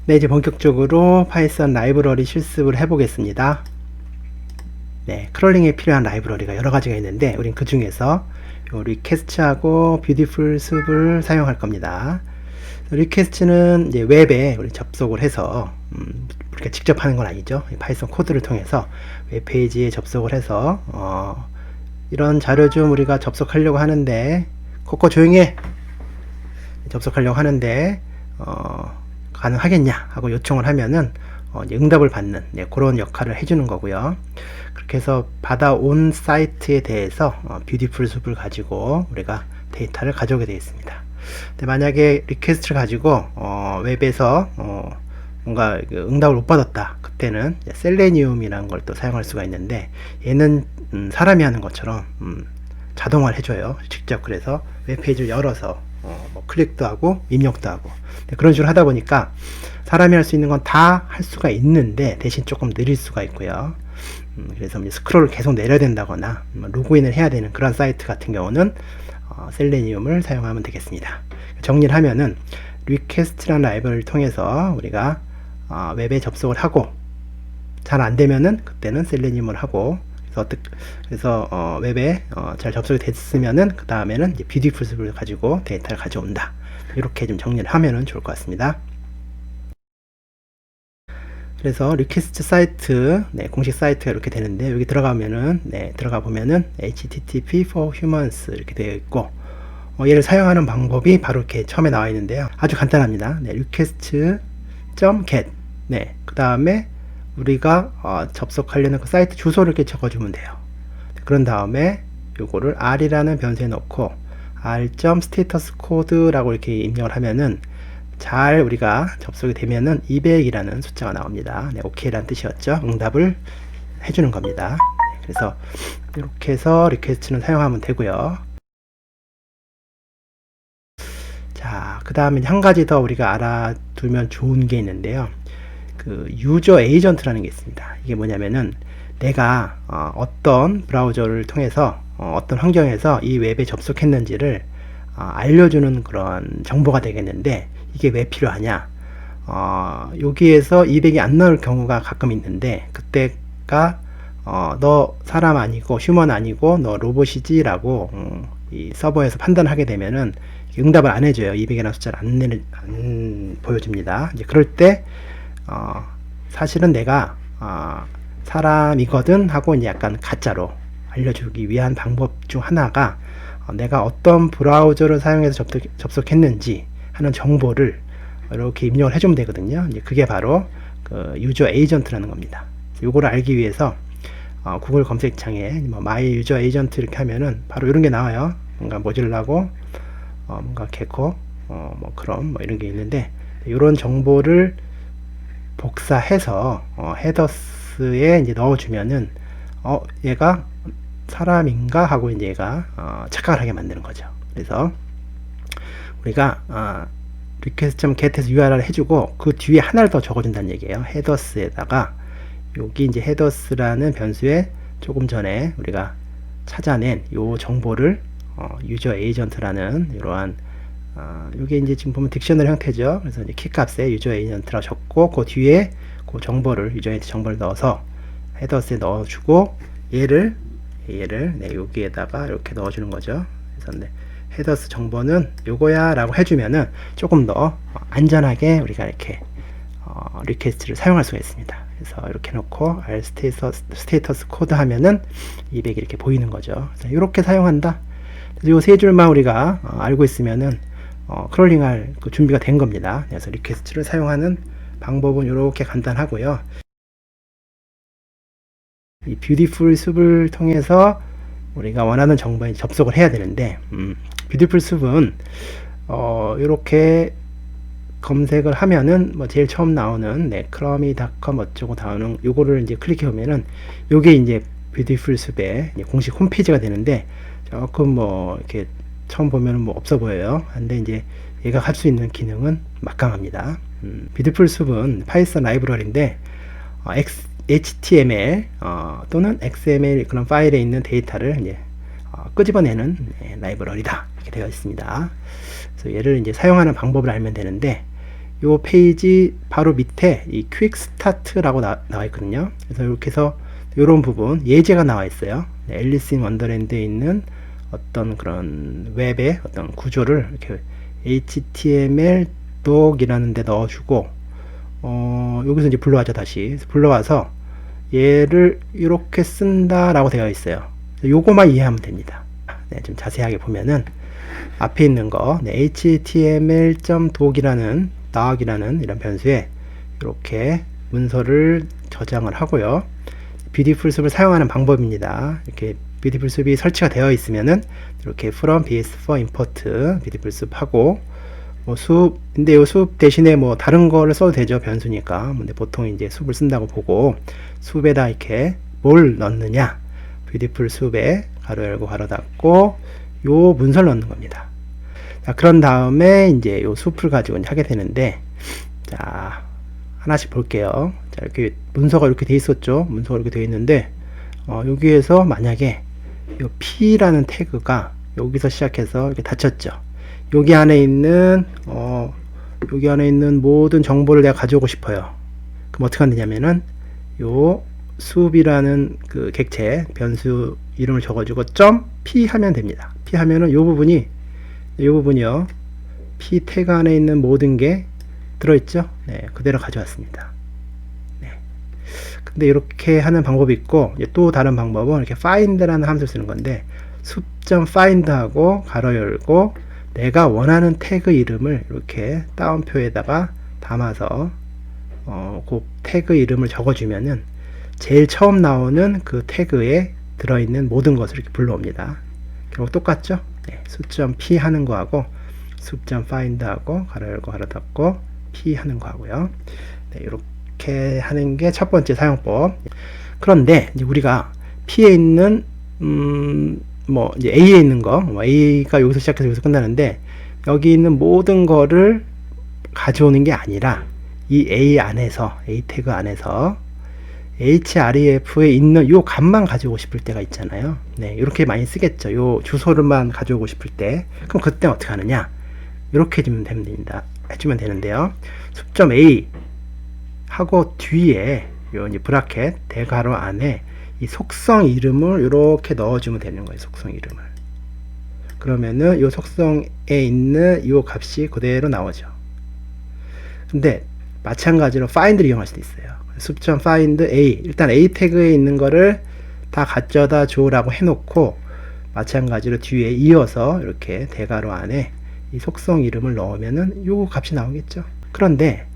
네, 이제 본격적으로 파이썬 라이브러리 실습을 해보겠습니다. 네, 크롤링에 필요한 라이브러리가 여러 가지가 있는데, 우린 그 중에서 리퀘스트하고 뷰티풀 숲을 사용할 겁니다. 리퀘스트는 이제 웹에 우리 접속을 해서, 우리가 직접 하는 건 아니죠. 파이썬 코드를 통해서 웹페이지에 접속을 해서, 이런 자료 좀 우리가 접속하려고 하는데, 코코 조용히 해! 접속하려고 하는데, 가능하겠냐 하고 요청을 하면은 이제 응답을 받는 그런 역할을 해주는 거고요. 그렇게 해서 받아온 사이트에 대해서 뷰티풀 숲을 가지고 우리가 데이터를 가져오게 되어 있습니다. 근데 만약에 리퀘스트를 가지고 웹에서 뭔가 응답을 못 받았다, 그때는 셀레니움이라는 걸 또 사용할 수가 있는데, 얘는 사람이 하는 것처럼 자동화를 해줘요. 직접. 그래서 웹페이지를 열어서 뭐 클릭도 하고 입력도 하고 그런 식으로 하다 보니까 사람이 할 수 있는 건 다 할 수가 있는데 대신 조금 느릴 수가 있고요. 그래서 스크롤을 계속 내려야 된다거나 로그인을 해야 되는 그런 사이트 같은 경우는 셀레니움을 사용하면 되겠습니다. 정리를 하면은 리퀘스트라는 라이브러리를 통해서 우리가 웹에 접속을 하고 잘 안되면은 그때는 셀레니움을 하고, 그래서 웹에 잘 접속이 됐으면은 그 다음에는 뷰티풀 숲을 가지고 데이터를 가져온다. 이렇게 좀 정리를 하면은 좋을 것 같습니다. 그래서 리퀘스트 사이트, 공식 사이트가 이렇게 되는데, 여기 들어가면은 들어가 보면은 HTTP for humans 이렇게 되어 있고, 얘를 사용하는 방법이 바로 이렇게 처음에 나와 있는데요. 아주 간단합니다. request.get. 그 다음에 우리가 접속하려는 그 사이트 주소를 이렇게 적어주면 돼요. 그런 다음에 요거를 r이라는 변수에 넣고 r.statuscode라고 이렇게 입력을 하면은 잘 우리가 접속이 되면은 200이라는 숫자가 나옵니다. OK라는 뜻이었죠. 응답을 해주는 겁니다. 그래서 이렇게 해서 리퀘스트는 사용하면 되고요. 자, 그 다음에 한 가지 더 우리가 알아두면 좋은 게 있는데요. 그 유저 에이전트라는 게 있습니다. 이게 뭐냐면은 내가 어떤 브라우저를 통해서 어떤 환경에서 이 웹에 접속했는지를 알려주는 그런 정보가 되겠는데, 이게 왜 필요하냐? 여기에서 200이 안 나올 경우가 가끔 있는데, 그때가 너 사람 아니고 휴먼 아니고 너 로봇이지 라고 이 서버에서 판단하게 되면은 응답을 안 해줘요. 200이라는 숫자를 안 보여줍니다. 이제 그럴 때 사실은 내가 사람이거든 하고 이제 약간 가짜로 알려주기 위한 방법 중 하나가, 내가 어떤 브라우저를 사용해서 접속했는지 하는 정보를 이렇게 입력을 해주면 되거든요. 이제 그게 바로 그 유저 에이전트라는 겁니다. 요거를 알기 위해서 구글 검색창에 뭐 마이 유저 에이전트 이렇게 하면은 바로 이런 게 나와요. 뭔가 모질라고 뭔가 개코 뭐 크롬 뭐 이런 게 있는데, 이런 정보를 복사해서 헤더스에 이제 넣어주면은 얘가 사람인가 하고 이제 얘가 착각을 하게 만드는 거죠. 그래서 우리가 request.get에서 URL을 해주고 그 뒤에 하나를 더 적어준다는 얘기예요. 헤더스에다가 여기 이제 헤더스라는 변수에 조금 전에 우리가 찾아낸 요 정보를 유저 에이전트라는 이러한 이게 이제 지금 보면 딕셔너리 형태죠. 그래서 이제 키값에 유저 에이전트라고 적고 그 뒤에 그 정보를 유저 에이전트 정보를 넣어서 헤더스에 넣어주고 얘를 여기에다가 이렇게 넣어주는 거죠. 그래서 헤더스 정보는 요거야 라고 해주면은 조금 더 안전하게 우리가 이렇게 리퀘스트를 사용할 수가 있습니다. 그래서 이렇게 놓고 r 스테이터스 코드 하면은 200 이렇게 보이는 거죠. 그래서 이렇게 사용한다. 요 세 줄만 우리가 알고 있으면은 크롤링할 그 준비가 된 겁니다. 그래서 리퀘스트를 사용하는 방법은 이렇게 간단하고요. 이 뷰티풀 숲을 통해서 우리가 원하는 정보에 접속을 해야 되는데, 뷰티풀 숲은 이렇게 검색을 하면은 뭐 제일 처음 나오는 크러미.com 어쩌고 나오는 요거를 이제 클릭해 보면은 요게 이제 뷰티풀 숲의 공식 홈페이지가 되는데, 조금 뭐 이렇게 처음 보면은 뭐 없어 보여요. 근데 이제 얘가 할 수 있는 기능은 막강합니다. 뷰티풀 숲은 파이썬 라이브러리인데 HTML 또는 XML 그런 파일에 있는 데이터를 이제 끄집어내는 라이브러리다 이렇게 되어 있습니다. 그래서 얘를 이제 사용하는 방법을 알면 되는데, 요 페이지 바로 밑에 이 퀵 스타트라고 나와 있거든요. 그래서 이렇게 해서 요런 부분 예제가 나와 있어요. 네, 앨리스 인 원더랜드에 있는 어떤 그런 웹의 어떤 구조를 이렇게 HTML doc이라는 데 넣어주고, 여기서 이제 불러와죠. 다시 불러와서 얘를 이렇게 쓴다라고 되어 있어요. 요거만 이해하면 됩니다. 네, 좀 자세하게 보면은 앞에 있는 거, 네, html.doc이라는 이런 변수에 이렇게 문서를 저장을 하고요. 뷰티풀 숲을 사용하는 방법입니다. 이렇게 뷰티풀 숲이 설치가 되어 있으면은 이렇게 from bs4 import 뷰티풀 숲 하고, 뭐 근데 이 숲 대신에 뭐 다른 거를 써도 되죠. 변수니까. 근데 보통 이제 숲을 쓴다고 보고, 숲에다 이렇게 뭘 넣느냐, 뷰티풀 숲에 가로 열고 가로 닫고 요 문서를 넣는 겁니다. 자, 그런 다음에 이제 요 숲을 가지고 이제 하게 되는데, 자, 하나씩 볼게요. 자, 이렇게 문서가 이렇게 돼 있었죠. 문서가 이렇게 돼 있는데, 여기에서 만약에 요 P라는 태그가 여기서 시작해서 이렇게 닫혔죠. 여기 안에 있는 모든 정보를 내가 가져오고 싶어요. 그럼 어떻게 하면 되냐면은 요 숲이라는 그 객체 변수 이름을 적어주고 .p 하면 됩니다. p 하면은 요 부분이요. p 태그 안에 있는 모든 게 들어있죠. 네, 그대로 가져왔습니다. 네. 근데 이렇게 하는 방법이 있고, 또 다른 방법은 이렇게 find라는 함수를 쓰는 건데, 숲.find하고 가로 열고 내가 원하는 태그 이름을 이렇게 따옴표에다가 담아서 그 태그 이름을 적어주면은 제일 처음 나오는 그 태그에 들어있는 모든 것을 이렇게 불러옵니다. 결국 똑같죠? 네, 숲.p 하는 거하고 숲.find 하고 가로 열고 가로 닫고 p 하는 거하고요. 네, 이렇게 하는 게 첫 번째 사용법. 그런데 이제 우리가 p에 있는 뭐 이제 a에 있는 거, a가 여기서 시작해서 여기서 끝나는데, 여기 있는 모든 거를 가져오는 게 아니라 이 a 안에서, a 태그 안에서 href에 있는 요 값만 가져오고 싶을 때가 있잖아요. 네, 이렇게 많이 쓰겠죠. 요 주소를만 가져오고 싶을 때. 그럼 그때 어떻게 하느냐? 이렇게 해주면 되는데요. 숲.a 하고 뒤에 요 이제 브라켓 대괄호 안에 이 속성 이름을 이렇게 넣어주면 되는 거예요. 속성 이름을. 그러면은 요 속성에 있는 요 값이 그대로 나오죠. 근데 마찬가지로 find를 이용할 수도 있어요. 숲.find a, 일단 a 태그에 있는 거를 다 가져다 줘라고 해놓고, 마찬가지로 뒤에 이어서 이렇게 대괄호 안에 이 속성 이름을 넣으면은 요 값이 나오겠죠. 그런데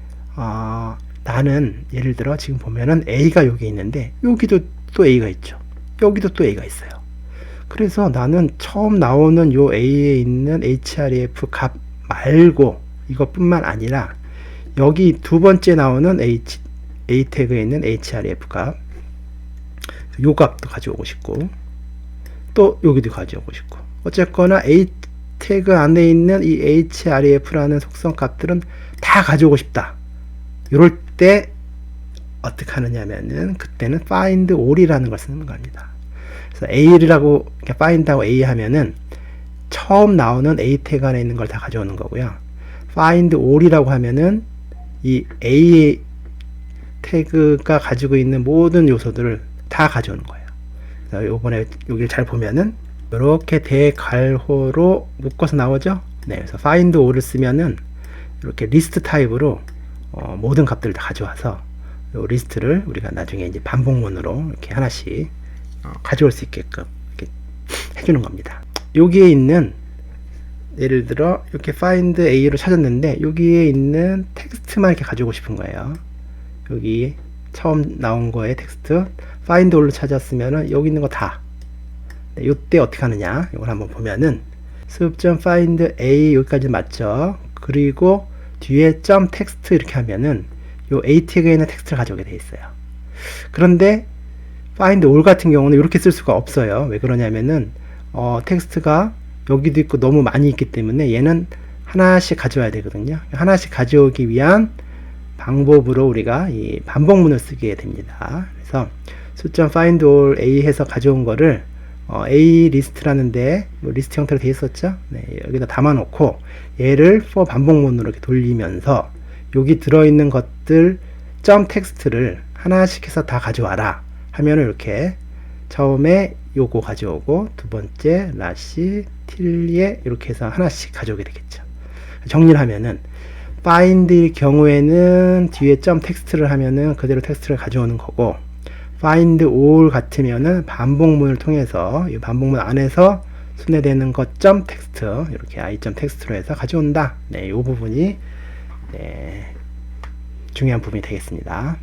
나는 예를 들어 지금 보면은 a가 여기 있는데 여기도 또 a가 있죠. 여기도 또 a가 있어요. 그래서 나는 처음 나오는 요 a에 있는 href 값 말고 이것뿐만 아니라 여기 두 번째 나오는 a 태그에 있는 href 값, 요 값도 가져오고 싶고, 또 여기도 가져오고 싶고, 어쨌거나 a 태그 안에 있는 이 href라는 속성 값들은 다 가져오고 싶다. 이럴 때 어떻게 하느냐면은 그때는 find all이라는 걸 쓰는 겁니다. 그래서 a라고 find하고 a 하면은 처음 나오는 a 태그 안에 있는 걸 다 가져오는 거고요. find all이라고 하면은 이 a 태그가 가지고 있는 모든 요소들을 다 가져오는 거예요. 그래서 요번에 여기를 잘 보면은 이렇게 대괄호로 묶어서 나오죠. 네, 그래서 find all을 쓰면은 이렇게 리스트 타입으로 모든 값들을 다 가져와서 요 리스트를 우리가 나중에 이제 반복문으로 이렇게 하나씩 가져올 수 있게끔 이렇게 해주는 겁니다. 여기에 있는, 예를 들어 이렇게 find a로 찾았는데 여기에 있는 텍스트만 이렇게 가져오고 싶은 거예요. 여기 처음 나온 거에 텍스트 find all로 찾았으면은 여기 있는 거 다. 네, 이때 어떻게 하느냐? 이걸 한번 보면은 숲.find a 여기까지 맞죠? 그리고 뒤에 .text 이렇게 하면은 요 a 태그에 있는 텍스트를 가져오게 돼 있어요. 그런데 find all 같은 경우는 이렇게 쓸 수가 없어요. 왜 그러냐면은 텍스트가 여기도 있고 너무 많이 있기 때문에 얘는 하나씩 가져와야 되거든요. 하나씩 가져오기 위한 방법으로 우리가 이 반복문을 쓰게 됩니다. 그래서 숲.find all a 해서 가져온 거를 a 리스트라는데 리스트 형태로 되어 있었죠. 네, 여기다 담아 놓고 얘를 for 반복문으로 이렇게 돌리면서 여기 들어있는 것들 점 텍스트를 하나씩 해서 다 가져와라 하면은 이렇게 처음에 요거 가져오고 두 번째 라시 틸리에 이렇게 해서 하나씩 가져오게 되겠죠. 정리를 하면은 find의 경우에는 뒤에 점 텍스트를 하면은 그대로 텍스트를 가져오는 거고, find all 같으면은 반복문을 통해서 이 반복문 안에서 순회되는 것 점 텍스트 이렇게 i 점 텍스트로 해서 가져온다. 네, 이 부분이 네, 중요한 부분이 되겠습니다.